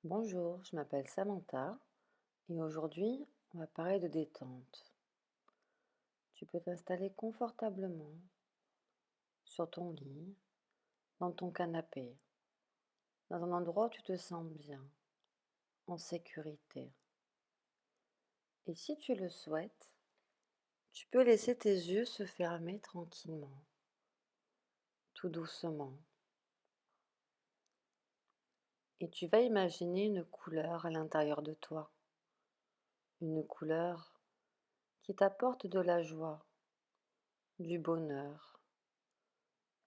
Bonjour, je m'appelle Samantha et aujourd'hui, on va parler de détente. Tu peux t'installer confortablement sur ton lit, dans ton canapé, dans un endroit où tu te sens bien, en sécurité. Et si tu le souhaites, tu peux laisser tes yeux se fermer tranquillement, tout doucement. Et tu vas imaginer une couleur à l'intérieur de toi, une couleur qui t'apporte de la joie, du bonheur,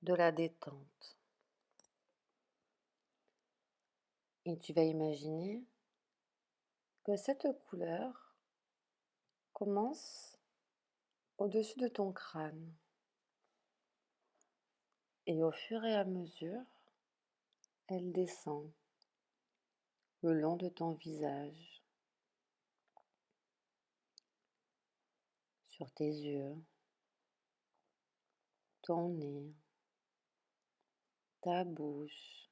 de la détente. Et tu vas imaginer que cette couleur commence au-dessus de ton crâne et au fur et à mesure, elle descend le long de ton visage, sur tes yeux, ton nez, ta bouche.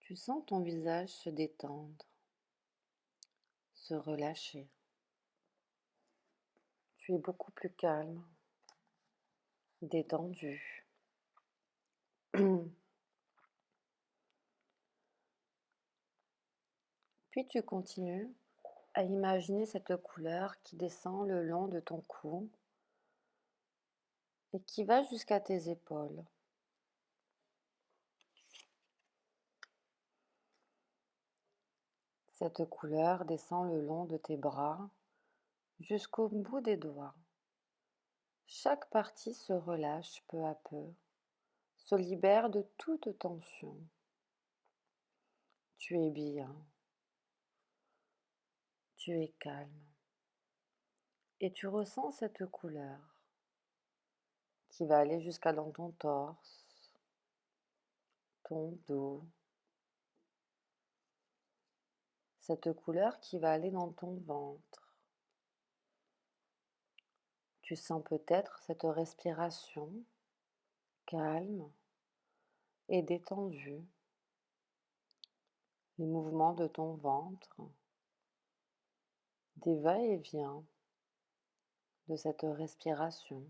Tu sens ton visage se détendre, se relâcher. Tu es beaucoup plus calme, détendu. Puis tu continues à imaginer cette couleur qui descend le long de ton cou et qui va jusqu'à tes épaules. Cette couleur descend le long de tes bras jusqu'au bout des doigts. Chaque partie se relâche peu à peu, se libère de toute tension. Tu es bien, tu es calme et tu ressens cette couleur qui va aller jusqu'à dans ton torse, ton dos, cette couleur qui va aller dans ton ventre. Tu sens peut-être cette respiration calme et détendue, les mouvements de ton ventre, des va-et-vient de cette respiration.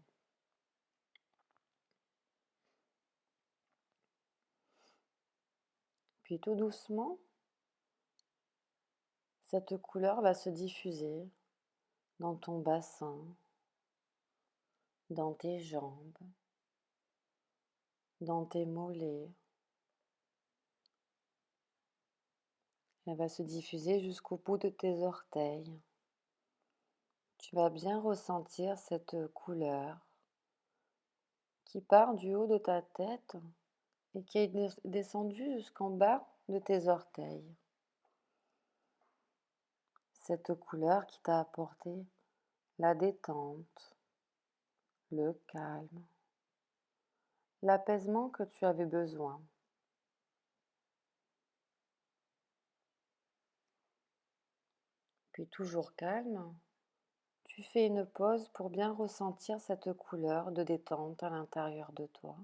Puis tout doucement, cette couleur va se diffuser dans ton bassin, dans tes jambes, dans tes mollets. Elle va se diffuser jusqu'au bout de tes orteils. Tu vas bien ressentir cette couleur qui part du haut de ta tête et qui est descendue jusqu'en bas de tes orteils. Cette couleur qui t'a apporté la détente, le calme, l'apaisement que tu avais besoin. Puis toujours calme, tu fais une pause pour bien ressentir cette couleur de détente à l'intérieur de toi.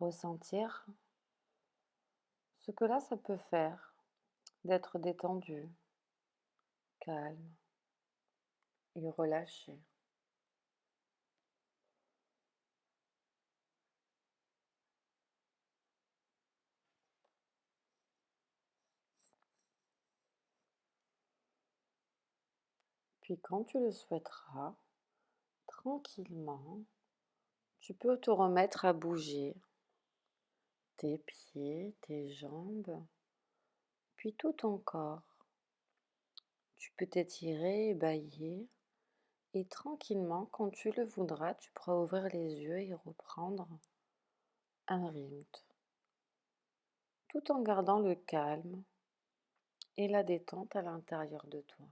Ressentir ce que là ça peut faire d'être détendu, calme et relâché. Puis quand tu le souhaiteras, tranquillement, tu peux te remettre à bouger tes pieds, tes jambes, puis tout ton corps. Tu peux t'étirer et bâiller et tranquillement, quand tu le voudras, tu pourras ouvrir les yeux et reprendre un rythme, tout en gardant le calme et la détente à l'intérieur de toi.